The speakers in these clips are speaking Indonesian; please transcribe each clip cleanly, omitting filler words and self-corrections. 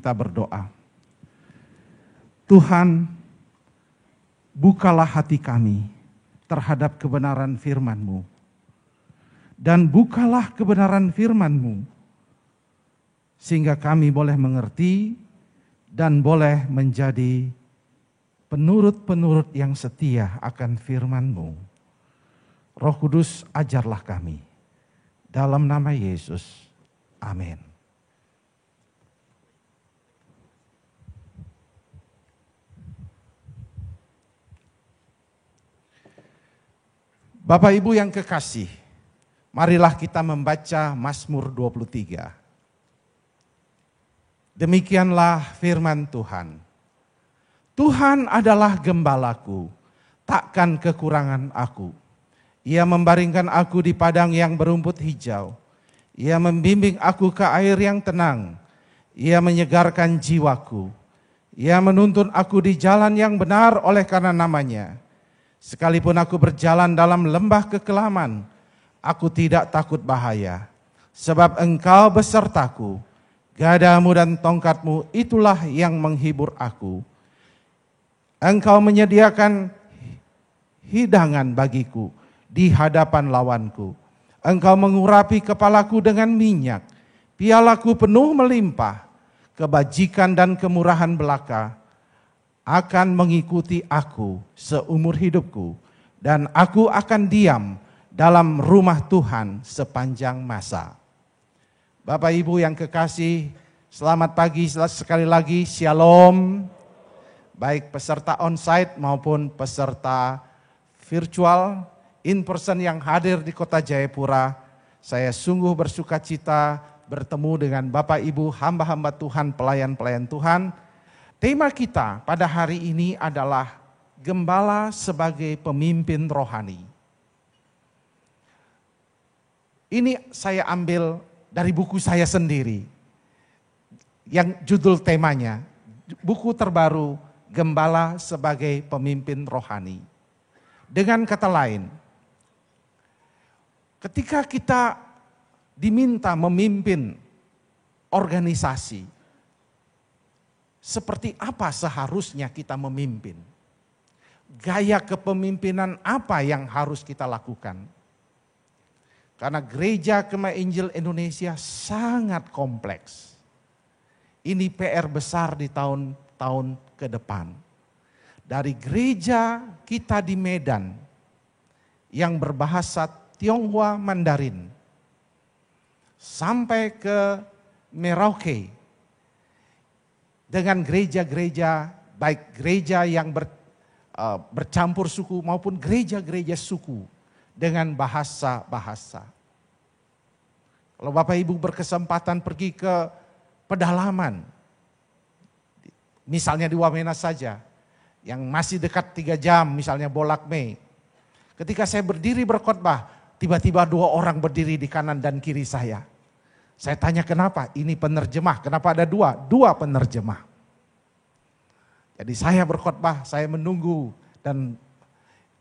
kita berdoa. Tuhan, bukalah hati kami terhadap kebenaran firman-Mu. Dan bukalah kebenaran firman-Mu, sehingga kami boleh mengerti dan boleh menjadi penurut-penurut yang setia akan firman-Mu. Roh Kudus, ajarlah kami. Dalam nama Yesus, amin. Bapak Ibu yang kekasih, marilah kita membaca Mazmur 23. Demikianlah firman Tuhan. Tuhan adalah gembalaku, takkan kekurangan aku. Ia membaringkan aku di padang yang berumput hijau. Ia membimbing aku ke air yang tenang. Ia menyegarkan jiwaku. Ia menuntun aku di jalan yang benar oleh karena namanya. Sekalipun aku berjalan dalam lembah kekelaman, aku tidak takut bahaya. Sebab Engkau besertaku, gadamu dan tongkatmu itulah yang menghibur aku. Engkau menyediakan hidangan bagiku di hadapan lawanku. Engkau mengurapi kepalaku dengan minyak, pialaku penuh melimpah. Kebajikan dan kemurahan belaka akan mengikuti aku seumur hidupku, dan aku akan diam dalam rumah Tuhan sepanjang masa. Bapak Ibu yang kekasih, selamat pagi sekali lagi, Shalom. Baik peserta onsite maupun peserta virtual, in person yang hadir di kota Jayapura, saya sungguh bersuka cita bertemu dengan Bapak Ibu hamba-hamba Tuhan, pelayan-pelayan Tuhan. Tema kita pada hari ini adalah gembala sebagai pemimpin rohani. Ini saya ambil dari buku saya sendiri, yang judul temanya, buku terbaru, Gembala sebagai Pemimpin Rohani. Dengan kata lain, ketika kita diminta memimpin organisasi, seperti apa seharusnya kita memimpin? Gaya kepemimpinan apa yang harus kita lakukan? Karena Gereja Kemah Injil Indonesia sangat kompleks. Ini PR besar di tahun-tahun ke depan. Dari gereja kita di Medan yang berbahasa Tionghoa Mandarin sampai ke Merauke, dengan gereja-gereja, baik gereja yang bercampur suku maupun gereja-gereja suku dengan bahasa-bahasa. Kalau Bapak Ibu berkesempatan pergi ke pedalaman, misalnya di Wamena saja, yang masih dekat 3 jam, misalnya Bolak-Me. Ketika saya berdiri berkhotbah, tiba-tiba 2 orang berdiri di kanan dan kiri saya. Saya tanya kenapa? Ini penerjemah. Kenapa ada 2? 2 penerjemah. Jadi saya berkhotbah, saya menunggu dan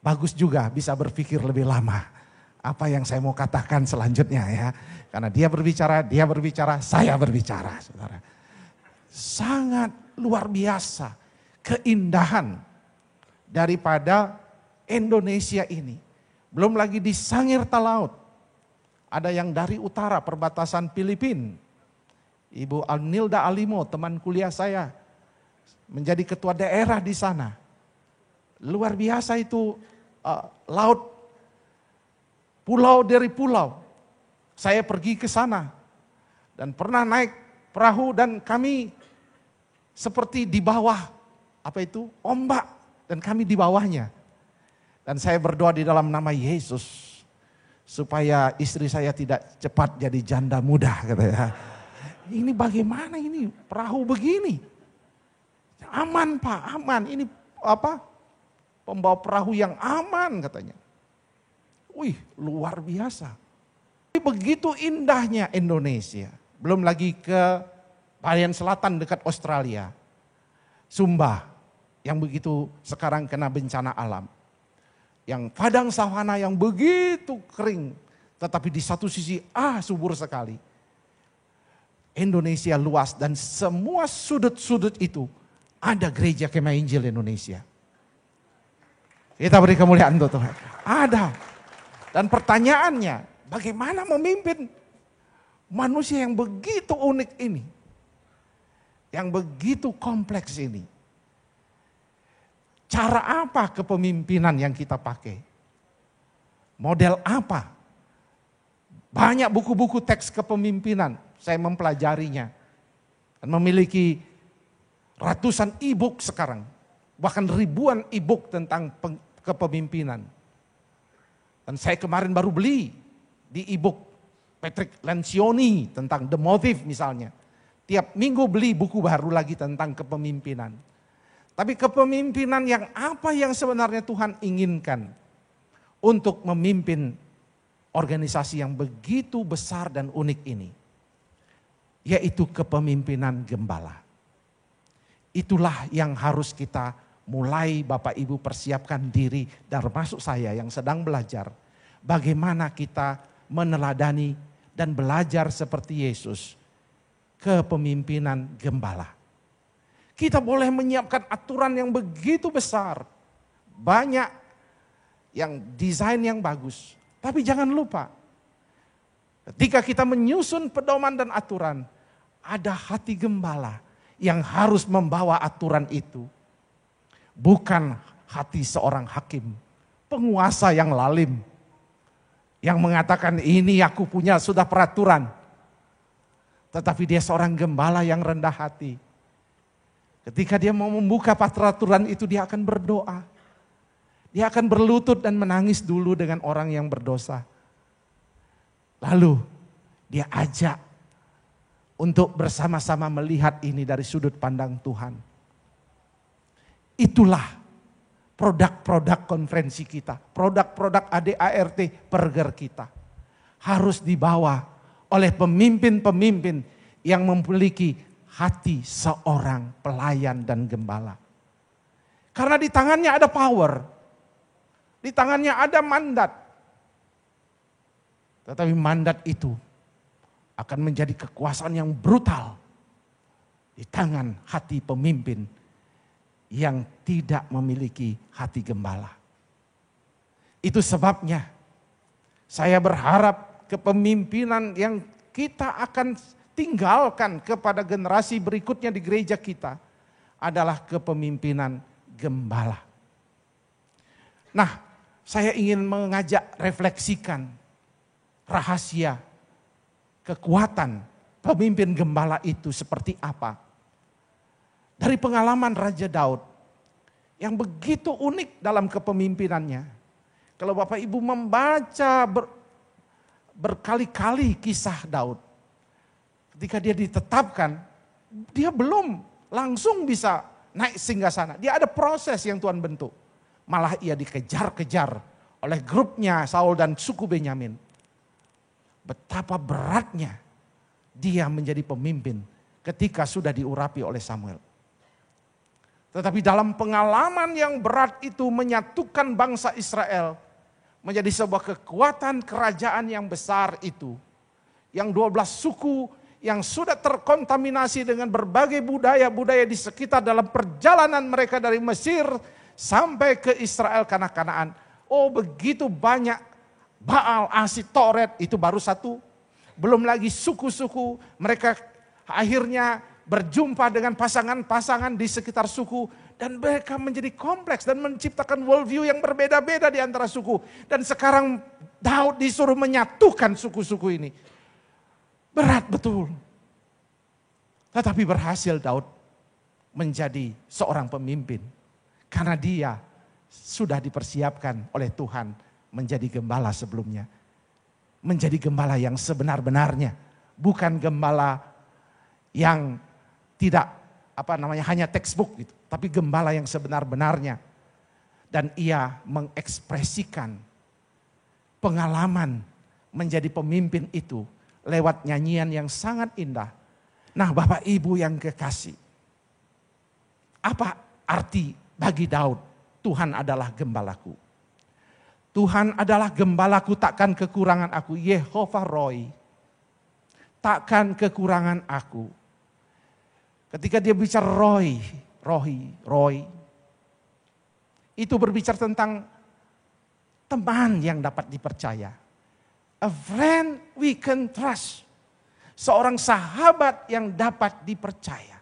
bagus juga bisa berpikir lebih lama. Apa yang saya mau katakan selanjutnya ya. Karena dia berbicara, saya berbicara. Saudara. Sangat luar biasa keindahan daripada Indonesia ini. Belum lagi di Sangirta Laut. Ada yang dari utara perbatasan Filipina. Ibu Alnilda Alimo, teman kuliah saya, menjadi ketua daerah di sana. Luar biasa itu laut, pulau dari pulau. Saya pergi ke sana dan pernah naik perahu dan kami seperti di bawah ombak dan kami di bawahnya. Dan saya berdoa di dalam nama Yesus supaya istri saya tidak cepat jadi janda muda katanya. Ini bagaimana ini perahu begini? Aman Pak, aman. Ini pembawa perahu yang aman katanya. Wih, luar biasa. Begitu indahnya Indonesia. Belum lagi ke bagian selatan dekat Australia. Sumba yang begitu sekarang kena bencana alam. Yang padang savana yang begitu kering, tetapi di satu sisi subur sekali. Indonesia luas dan semua sudut-sudut itu ada gereja Kemah Injil Indonesia. Kita beri kemuliaan untuk Tuhan. Ada. Dan pertanyaannya, bagaimana memimpin manusia yang begitu unik ini? Yang begitu kompleks ini? Cara apa kepemimpinan yang kita pakai? Model apa? Banyak buku-buku teks kepemimpinan, saya mempelajarinya. Dan memiliki ratusan e-book sekarang. Bahkan ribuan e-book tentang kepemimpinan. Dan saya kemarin baru beli di e-book Patrick Lencioni tentang The Motive misalnya. Tiap minggu beli buku baru lagi tentang kepemimpinan. Tapi kepemimpinan yang apa yang sebenarnya Tuhan inginkan untuk memimpin organisasi yang begitu besar dan unik ini. Yaitu kepemimpinan gembala. Itulah yang harus kita mulai Bapak Ibu persiapkan diri, dan termasuk saya yang sedang belajar. Bagaimana kita meneladani dan belajar seperti Yesus. Kepemimpinan gembala. Kita boleh menyiapkan aturan yang begitu besar. Banyak yang desain yang bagus. Tapi jangan lupa, ketika kita menyusun pedoman dan aturan, ada hati gembala yang harus membawa aturan itu. Bukan hati seorang hakim, penguasa yang lalim. Yang mengatakan ini aku punya sudah peraturan. Tetapi dia seorang gembala yang rendah hati. Ketika dia mau membuka peraturan itu, dia akan berdoa. Dia akan berlutut dan menangis dulu dengan orang yang berdosa. Lalu dia ajak untuk bersama-sama melihat ini dari sudut pandang Tuhan. Itulah produk-produk konferensi kita. Produk-produk ADART Perger kita. Harus dibawa oleh pemimpin-pemimpin yang memiliki hati seorang pelayan dan gembala. Karena di tangannya ada power. Di tangannya ada mandat. Tetapi mandat itu akan menjadi kekuasaan yang brutal. Di tangan hati pemimpin yang tidak memiliki hati gembala. Itu sebabnya saya berharap kepemimpinan yang kita akan tinggalkan kepada generasi berikutnya di gereja kita adalah kepemimpinan gembala. Nah, saya ingin mengajak refleksikan rahasia kekuatan pemimpin gembala itu seperti apa. Dari pengalaman Raja Daud yang begitu unik dalam kepemimpinannya. Kalau Bapak Ibu membaca berkali-kali kisah Daud. Ketika dia ditetapkan, dia belum langsung bisa naik singgasana. Dia ada proses yang Tuhan bentuk. Malah ia dikejar-kejar oleh grupnya Saul dan suku Benyamin. Betapa beratnya dia menjadi pemimpin ketika sudah diurapi oleh Samuel. Tetapi dalam pengalaman yang berat itu menyatukan bangsa Israel menjadi sebuah kekuatan kerajaan yang besar itu. Yang 12 suku yang sudah terkontaminasi dengan berbagai budaya-budaya di sekitar dalam perjalanan mereka dari Mesir sampai ke Israel Kanaan. Oh begitu banyak Baal, Asitoret itu baru satu. Belum lagi suku-suku mereka akhirnya berjumpa dengan pasangan-pasangan di sekitar suku. Dan mereka menjadi kompleks dan menciptakan worldview yang berbeda-beda di antara suku. Dan sekarang Daud disuruh menyatukan suku-suku ini. Berat betul. Tetapi berhasil Daud menjadi seorang pemimpin. Karena dia sudah dipersiapkan oleh Tuhan menjadi gembala sebelumnya. Menjadi gembala yang sebenar-benarnya. Bukan gembala yang tidak hanya textbook gitu. Tapi gembala yang sebenar-benarnya. Dan ia mengekspresikan pengalaman menjadi pemimpin itu lewat nyanyian yang sangat indah. Nah Bapak Ibu yang kekasih, apa arti bagi Daud? Tuhan adalah gembalaku. Tuhan adalah gembalaku, takkan kekurangan aku. Yehovah Roi. takkan kekurangan aku. Ketika dia bicara Roy, itu berbicara tentang teman yang dapat dipercaya. A friend we can trust. Seorang sahabat yang dapat dipercaya.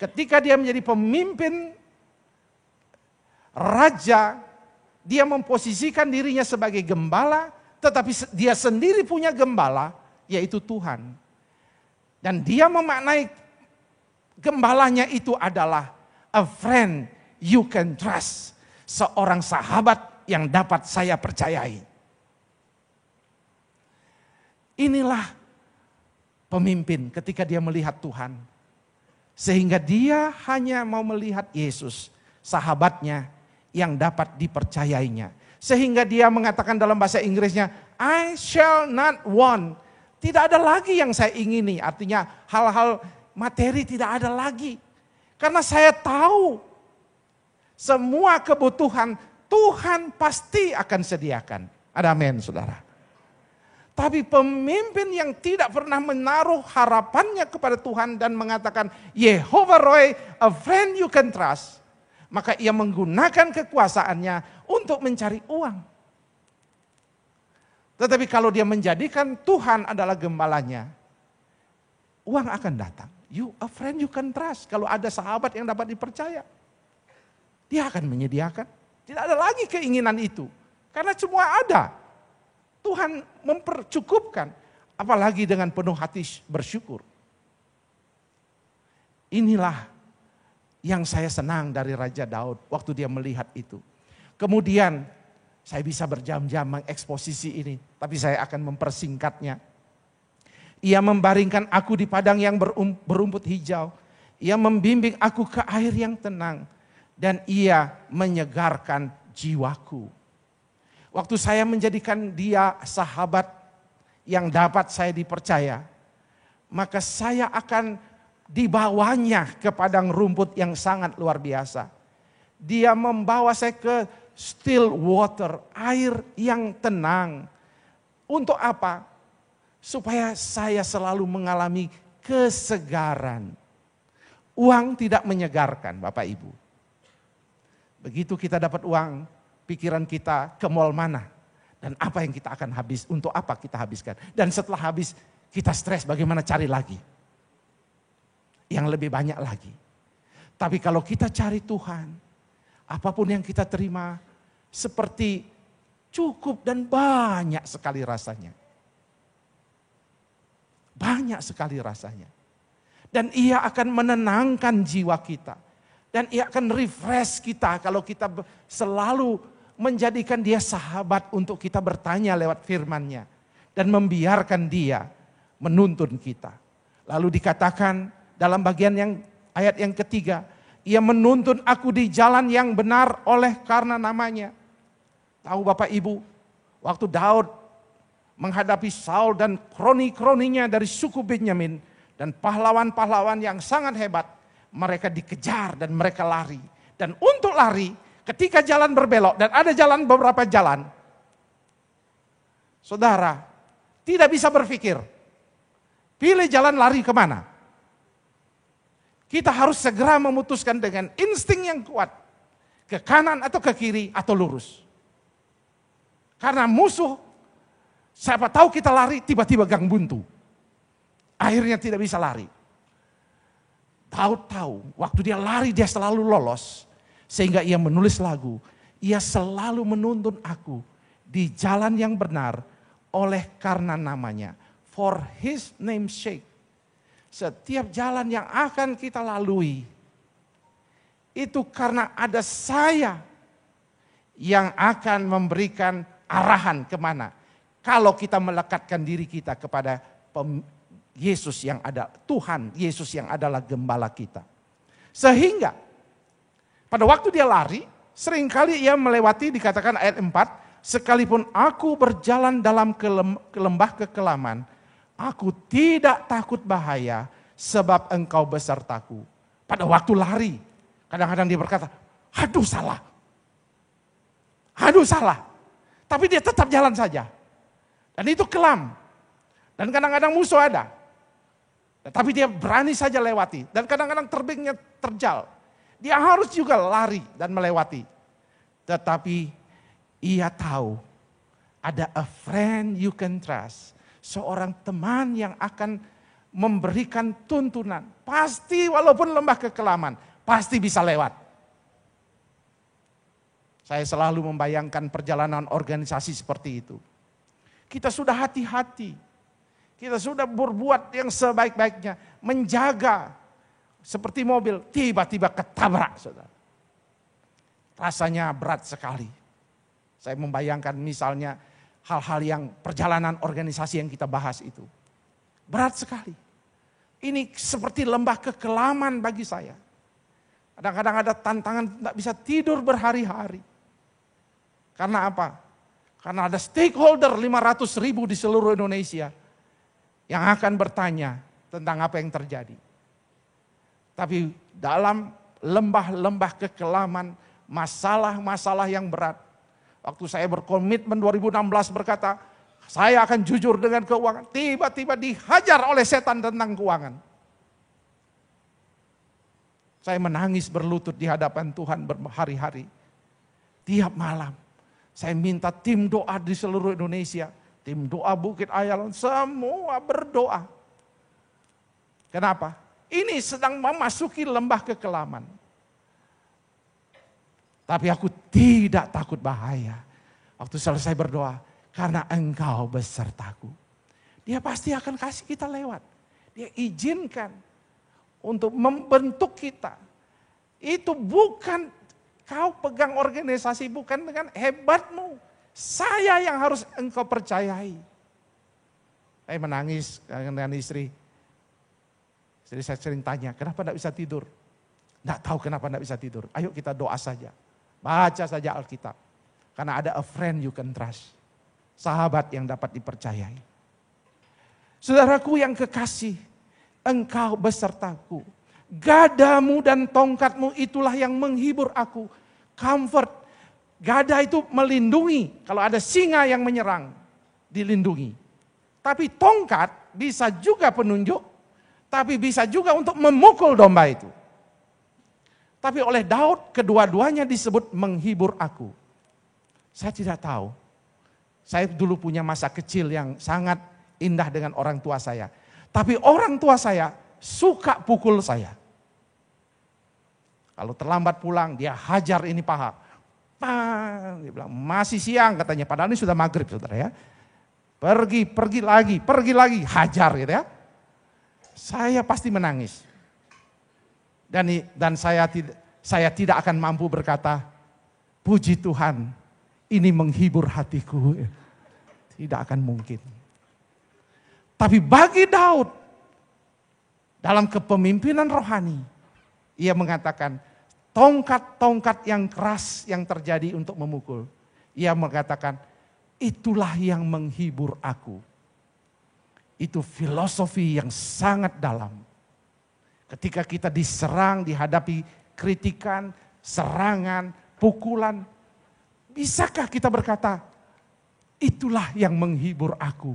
Ketika dia menjadi pemimpin raja, dia memposisikan dirinya sebagai gembala, tetapi dia sendiri punya gembala, yaitu Tuhan. Dan dia memaknai gembalanya itu adalah a friend you can trust. Seorang sahabat yang dapat saya percayai. Inilah pemimpin ketika dia melihat Tuhan. Sehingga dia hanya mau melihat Yesus, sahabatnya yang dapat dipercayainya. Sehingga dia mengatakan dalam bahasa Inggrisnya, I shall not want. Tidak ada lagi yang saya ingini, artinya hal-hal materi tidak ada lagi. Karena saya tahu semua kebutuhan Tuhan pasti akan sediakan. Ada amin, saudara. Tapi pemimpin yang tidak pernah menaruh harapannya kepada Tuhan dan mengatakan, Yehovah Roy, a friend you can trust. Maka ia menggunakan kekuasaannya untuk mencari uang. Tetapi kalau dia menjadikan Tuhan adalah gembalanya, uang akan datang. You a friend you can trust. Kalau ada sahabat yang dapat dipercaya, dia akan menyediakan. Tidak ada lagi keinginan itu. Karena semua ada. Tuhan mempercukupkan. Apalagi dengan penuh hati bersyukur. Inilah yang saya senang dari Raja Daud waktu dia melihat itu. Kemudian saya bisa berjam-jam mengeksposisi ini. Tapi saya akan mempersingkatnya. Ia membaringkan aku di padang yang berumput hijau. Ia membimbing aku ke air yang tenang. Dan ia menyegarkan jiwaku. Waktu saya menjadikan dia sahabat yang dapat saya dipercaya, maka saya akan dibawanya ke padang rumput yang sangat luar biasa. Dia membawa saya ke still water, air yang tenang. Untuk apa? Supaya saya selalu mengalami kesegaran. Uang tidak menyegarkan, Bapak Ibu. Begitu kita dapat uang, pikiran kita ke mall mana dan apa yang kita akan habis, untuk apa kita habiskan. Dan setelah habis kita stres bagaimana cari lagi. Yang lebih banyak lagi. Tapi kalau kita cari Tuhan, apapun yang kita terima seperti cukup dan banyak sekali rasanya. Banyak sekali rasanya. Dan ia akan menenangkan jiwa kita. Dan ia akan refresh kita kalau kita selalu menjadikan dia sahabat untuk kita bertanya lewat firman-Nya. Dan membiarkan dia menuntun kita. Lalu dikatakan dalam bagian ayat yang ketiga. Ia menuntun aku di jalan yang benar oleh karena namanya. Tahu Bapak Ibu, waktu Daud menghadapi Saul dan kroni-kroninya dari suku Benyamin. Dan pahlawan-pahlawan yang sangat hebat. Mereka dikejar dan mereka lari. Dan untuk lari, ketika jalan berbelok dan ada jalan beberapa jalan, saudara tidak bisa berpikir, pilih jalan lari kemana. Kita harus segera memutuskan dengan insting yang kuat, ke kanan atau ke kiri atau lurus. Karena musuh, siapa tahu kita lari tiba-tiba gang buntu. Akhirnya tidak bisa lari. Daud tahu, waktu dia lari dia selalu lolos. Sehingga ia menulis lagu, ia selalu menuntun aku di jalan yang benar oleh karena namanya. For his name's sake. Setiap jalan yang akan kita lalui, itu karena ada saya yang akan memberikan arahan kemana. Kalau kita melekatkan diri kita kepada Yesus yang ada, Tuhan Yesus yang adalah gembala kita. Sehingga pada waktu dia lari, seringkali ia melewati, dikatakan ayat 4, sekalipun aku berjalan dalam lembah kekelaman, aku tidak takut bahaya sebab engkau besertaku. Pada waktu lari, kadang-kadang dia berkata, aduh salah. Aduh salah. Tapi dia tetap jalan saja. Dan itu kelam. Dan kadang-kadang musuh ada. Tapi dia berani saja lewati. Dan kadang-kadang terbingnya terjal. Dia harus juga lari dan melewati. Tetapi ia tahu ada a friend you can trust. Seorang teman yang akan memberikan tuntunan. Pasti walaupun lembah kekelaman, pasti bisa lewat. Saya selalu membayangkan perjalanan organisasi seperti itu. Kita sudah hati-hati. Kita sudah berbuat yang sebaik-baiknya. Menjaga. Seperti mobil, tiba-tiba ketabrak, saudara. Rasanya berat sekali. Saya membayangkan misalnya hal-hal yang perjalanan organisasi yang kita bahas itu. Berat sekali. Ini seperti lembah kekelaman bagi saya. Kadang-kadang ada tantangan tidak bisa tidur berhari-hari. Karena apa? Karena ada stakeholder 500.000 di seluruh Indonesia yang akan bertanya tentang apa yang terjadi. Tapi dalam lembah-lembah kekelaman, masalah-masalah yang berat. Waktu saya berkomitmen 2016 berkata, saya akan jujur dengan keuangan. Tiba-tiba dihajar oleh setan tentang keuangan. Saya menangis berlutut di hadapan Tuhan berhari-hari. Tiap malam. Saya minta tim doa di seluruh Indonesia. Tim doa Bukit Ayalon, semua berdoa. Kenapa? Ini sedang memasuki lembah kekelaman. Tapi aku tidak takut bahaya. Waktu selesai berdoa, karena Engkau besertaku. Dia pasti akan kasih kita lewat. Dia izinkan untuk membentuk kita. Itu bukan kau pegang organisasi, bukan dengan hebatmu. Saya yang harus engkau percayai. Saya menangis dengan istri. Jadi saya sering tanya, kenapa tidak bisa tidur? Tidak tahu kenapa tidak bisa tidur. Ayo kita doa saja. Baca saja Alkitab. Karena ada a friend you can trust. Sahabat yang dapat dipercayai. Saudaraku yang kekasih, engkau besertaku. Gadamu dan tongkatmu itulah yang menghibur aku. Comfort. Gada itu melindungi. Kalau ada singa yang menyerang, dilindungi. Tapi tongkat bisa juga penunjuk. Tapi bisa juga untuk memukul domba itu. Tapi oleh Daud kedua-duanya disebut menghibur aku. Saya tidak tahu. Saya dulu punya masa kecil yang sangat indah dengan orang tua saya. Tapi orang tua saya suka pukul saya. Kalau terlambat pulang dia hajar ini paha. Pang, dia bilang masih siang katanya. Padahal ini sudah maghrib saudara ya. Pergi lagi, hajar gitu ya. Saya pasti menangis. Dan saya tidak akan mampu berkata, puji Tuhan, ini menghibur hatiku. Tidak akan mungkin. Tapi bagi Daud, dalam kepemimpinan rohani, ia mengatakan, tongkat-tongkat yang keras yang terjadi untuk memukul. Ia mengatakan, itulah yang menghibur aku. Itu filosofi yang sangat dalam. Ketika kita diserang, dihadapi kritikan, serangan, pukulan. Bisakah kita berkata, itulah yang menghibur aku.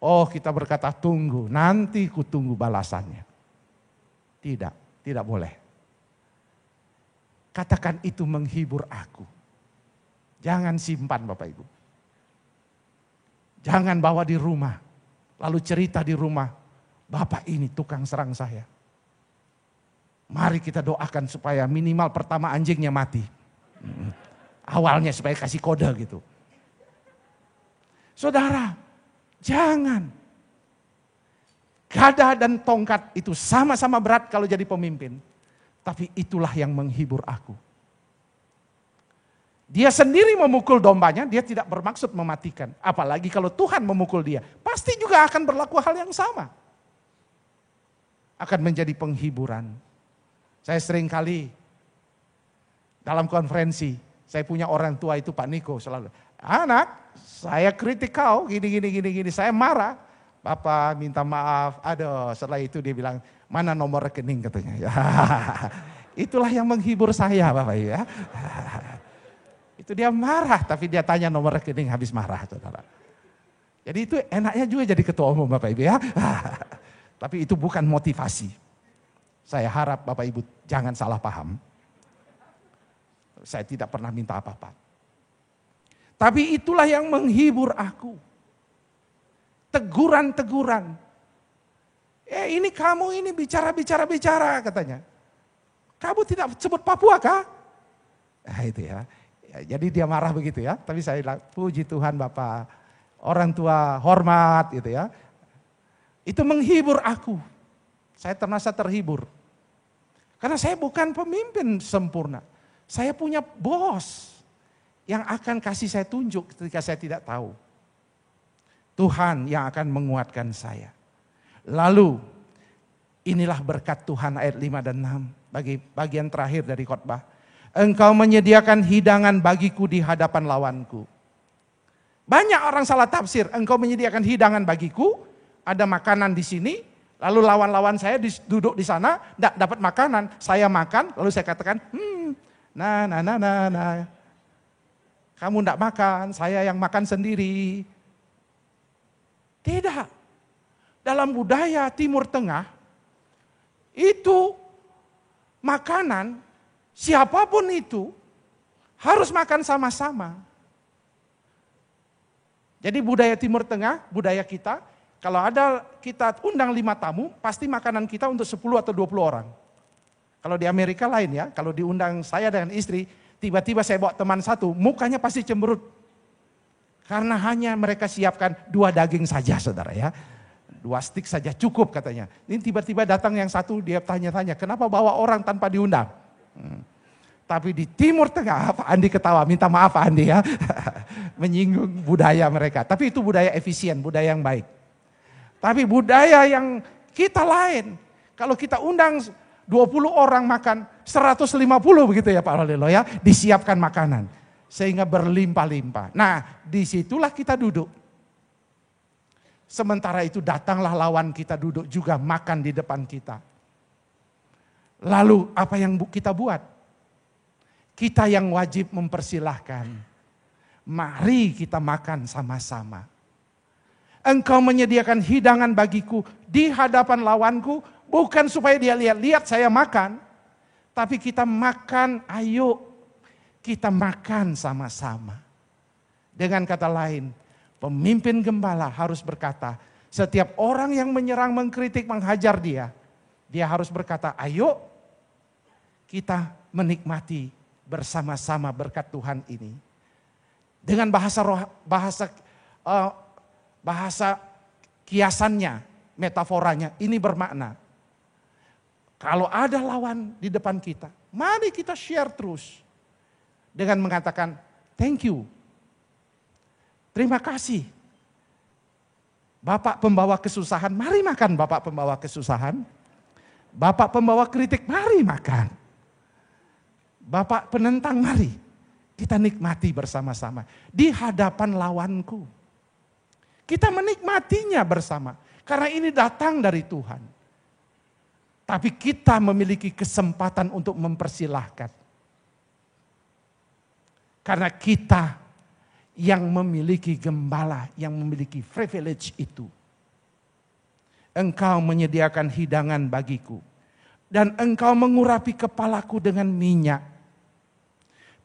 Oh kita berkata tunggu, nanti ku tunggu balasannya. Tidak boleh. Katakan itu menghibur aku. Jangan simpan Bapak Ibu. Jangan bawa di rumah, lalu cerita di rumah, Bapak ini tukang serang saya. Mari kita doakan supaya minimal pertama anjingnya mati. Awalnya supaya kasih kode gitu. Saudara, jangan. Gada dan tongkat itu sama-sama berat kalau jadi pemimpin. Tapi itulah yang menghibur aku. Dia sendiri memukul dombanya, dia tidak bermaksud mematikan. Apalagi kalau Tuhan memukul dia, pasti juga akan berlaku hal yang sama. Akan menjadi penghiburan. Saya sering kali dalam konferensi, saya punya orang tua itu Pak Niko selalu. Anak, saya kritik kau, gini, saya marah. Bapak minta maaf, aduh setelah itu dia bilang, mana nomor rekening katanya. Itulah yang menghibur saya Bapak ya. Itu dia marah, tapi dia tanya nomor rekening habis marah, saudara. Jadi itu enaknya juga jadi ketua umum Bapak Ibu ya. Tapi itu bukan motivasi. Saya harap Bapak Ibu jangan salah paham. Saya tidak pernah minta apa-apa. Tapi itulah yang menghibur aku. Teguran-teguran. Ini kamu ini bicara katanya. Kamu tidak sebut Papua kah? Nah itu ya. Jadi dia marah begitu ya. Tapi saya bilang, puji Tuhan Bapak. Orang tua hormat gitu ya. Itu menghibur aku. Saya terasa terhibur. Karena saya bukan pemimpin sempurna. Saya punya bos yang akan kasih saya tunjuk ketika saya tidak tahu. Tuhan yang akan menguatkan saya. Lalu inilah berkat Tuhan ayat 5 dan 6 bagi bagian terakhir dari khotbah. Engkau menyediakan hidangan bagiku di hadapan lawanku. Banyak orang salah tafsir, engkau menyediakan hidangan bagiku, ada makanan di sini, lalu lawan-lawan saya duduk di sana, tidak dapat makanan, saya makan, lalu saya katakan, nah. Kamu tidak makan, saya yang makan sendiri. Tidak. Dalam budaya Timur Tengah, itu makanan, siapapun itu, harus makan sama-sama. Jadi budaya Timur Tengah, budaya kita, kalau ada kita undang 5 tamu, pasti makanan kita untuk 10 atau 20 orang. Kalau di Amerika lain ya, kalau diundang saya dengan istri, tiba-tiba saya bawa teman satu, mukanya pasti cemberut. Karena hanya mereka siapkan 2 daging saja saudara ya. 2 stik saja cukup katanya. Ini tiba-tiba datang yang satu, dia tanya-tanya, kenapa bawa orang tanpa diundang? Tapi di Timur Tengah, Pak Andi ketawa, minta maaf Pak Andi ya. Menyinggung budaya mereka. Tapi itu budaya efisien, budaya yang baik. Tapi budaya yang kita lain. Kalau kita undang 20 orang makan, 150 begitu ya Pak Lelo ya. Disiapkan makanan. Sehingga berlimpah-limpah. Nah disitulah kita duduk. Sementara itu datanglah lawan kita duduk juga makan di depan kita. Lalu apa yang kita buat? Kita yang wajib mempersilahkan. Mari kita makan sama-sama. Engkau menyediakan hidangan bagiku di hadapan lawanku. Bukan supaya dia lihat saya makan. Tapi kita makan, ayo kita makan sama-sama. Dengan kata lain, pemimpin gembala harus berkata, setiap orang yang menyerang, mengkritik, menghajar dia harus berkata, ayo kita menikmati bersama-sama berkat Tuhan ini. Dengan bahasa kiasannya, metaforanya, ini bermakna. Kalau ada lawan di depan kita, mari kita share terus. Dengan mengatakan, thank you. Terima kasih. Bapak pembawa kesusahan, mari makan Bapak pembawa kesusahan. Bapak pembawa kritik, mari makan. Bapak penentang, mari kita nikmati bersama-sama. Di hadapan lawanku. Kita menikmatinya bersama. Karena ini datang dari Tuhan. Tapi kita memiliki kesempatan untuk mempersilahkan. Karena kita yang memiliki gembala, yang memiliki privilege itu. Engkau menyediakan hidangan bagiku. Dan engkau mengurapi kepalaku dengan minyak.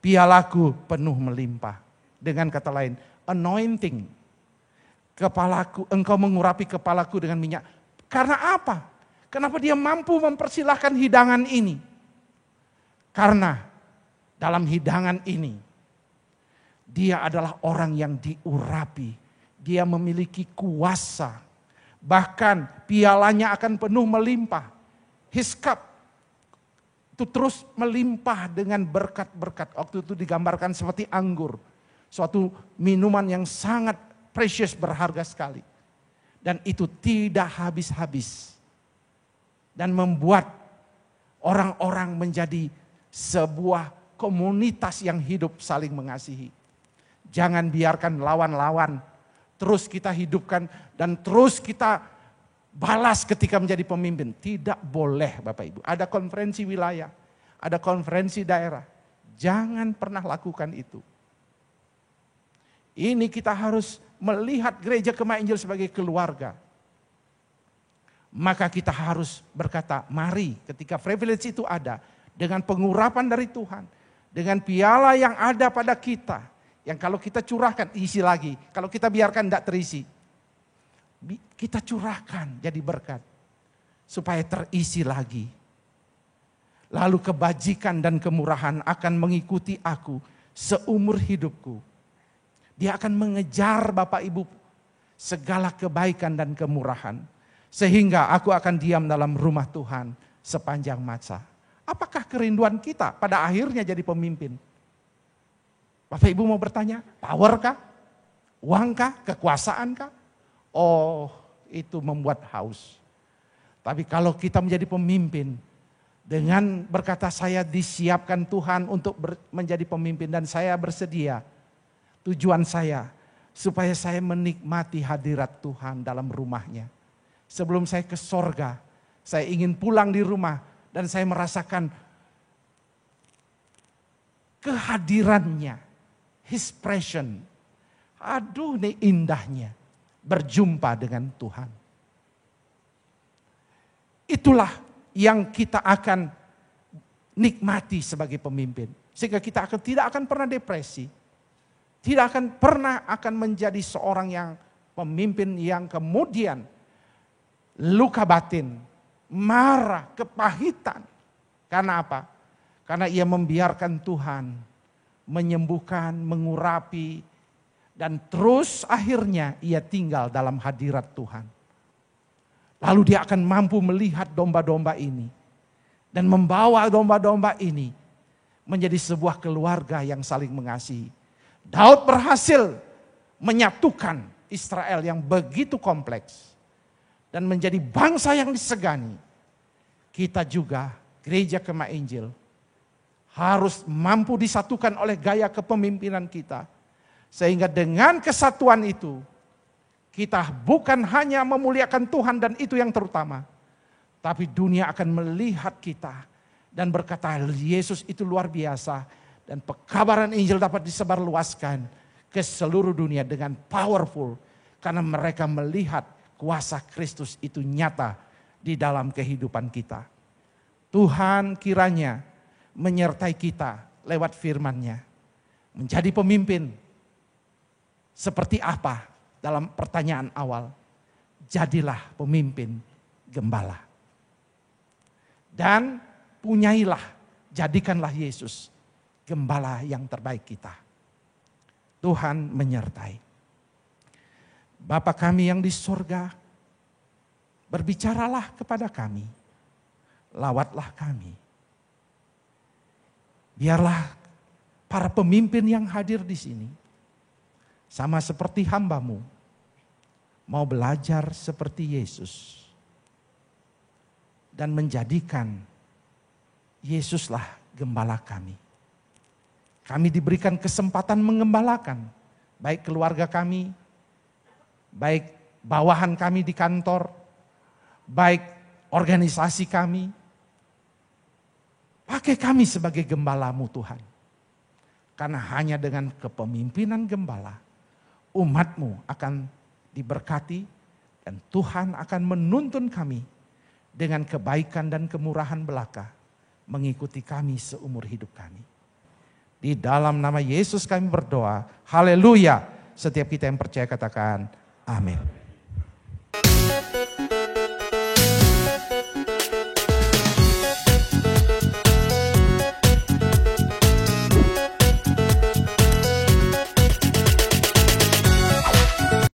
Pialaku penuh melimpah. Dengan kata lain, anointing. Kepalaku, engkau mengurapi kepalaku dengan minyak. Karena apa? Kenapa dia mampu mempersilahkan hidangan ini? Karena dalam hidangan ini, dia adalah orang yang diurapi. Dia memiliki kuasa. Bahkan pialanya akan penuh melimpah. His cup itu terus melimpah dengan berkat-berkat. Waktu itu digambarkan seperti anggur. Suatu minuman yang sangat precious, berharga sekali. Dan itu tidak habis-habis. Dan membuat orang-orang menjadi sebuah komunitas yang hidup saling mengasihi. Jangan biarkan lawan-lawan terus kita hidupkan dan terus kita balas ketika menjadi pemimpin. Tidak boleh Bapak Ibu. Ada konferensi wilayah, ada konferensi daerah. Jangan pernah lakukan itu. Ini kita harus melihat gereja Kemah Injil sebagai keluarga, maka kita harus berkata, mari ketika privilege itu ada, dengan pengurapan dari Tuhan, dengan piala yang ada pada kita, yang kalau kita curahkan isi lagi, kalau kita biarkan tidak terisi, kita curahkan jadi berkat, supaya terisi lagi. Lalu kebajikan dan kemurahan akan mengikuti aku seumur hidupku. Dia akan mengejar Bapak Ibu segala kebaikan dan kemurahan. Sehingga aku akan diam dalam rumah Tuhan sepanjang masa. Apakah kerinduan kita pada akhirnya jadi pemimpin? Bapak Ibu mau bertanya, power kah? Uang kah? Kekuasaan kah? Oh, itu membuat haus. Tapi kalau kita menjadi pemimpin, dengan berkata saya disiapkan Tuhan untuk menjadi pemimpin dan saya bersedia. Tujuan saya supaya saya menikmati hadirat Tuhan dalam rumahnya. Sebelum saya ke sorga, saya ingin pulang di rumah dan saya merasakan kehadirannya, His presence. Aduh, ini indahnya berjumpa dengan Tuhan. Itulah yang kita akan nikmati sebagai pemimpin. Sehingga kita tidak akan pernah depresi. Tidak akan pernah akan menjadi seorang yang pemimpin yang kemudian luka batin, marah, kepahitan. Karena apa? Karena ia membiarkan Tuhan menyembuhkan, mengurapi, dan terus akhirnya ia tinggal dalam hadirat Tuhan. Lalu dia akan mampu melihat domba-domba ini dan membawa domba-domba ini menjadi sebuah keluarga yang saling mengasihi. Daud berhasil menyatukan Israel yang begitu kompleks dan menjadi bangsa yang disegani. Kita juga, gereja Kemah Injil, harus mampu disatukan oleh gaya kepemimpinan kita. Sehingga dengan kesatuan itu, kita bukan hanya memuliakan Tuhan dan itu yang terutama. Tapi dunia akan melihat kita dan berkata Yesus itu luar biasa. Dan pekabaran Injil dapat disebarluaskan ke seluruh dunia dengan powerful. Karena mereka melihat kuasa Kristus itu nyata di dalam kehidupan kita. Tuhan kiranya menyertai kita lewat firman-Nya. Menjadi pemimpin seperti apa? Dalam pertanyaan awal, jadilah pemimpin gembala. Dan punyailah, jadikanlah Yesus gembala yang terbaik kita. Tuhan menyertai. Bapa kami yang di sorga, berbicaralah kepada kami, lawatlah kami. Biarlah para pemimpin yang hadir di sini, sama seperti hamba-Mu, mau belajar seperti Yesus. Dan menjadikan Yesuslah gembala kami. Kami diberikan kesempatan mengembalakan. Baik keluarga kami, baik bawahan kami di kantor, baik organisasi kami. Pakai kami sebagai gembala-Mu Tuhan. Karena hanya dengan kepemimpinan gembala, umat-Mu akan diberkati dan Tuhan akan menuntun kami dengan kebaikan dan kemurahan belaka mengikuti kami seumur hidup kami. Di dalam nama Yesus kami berdoa. Haleluya. Setiap kita yang percaya katakan amin.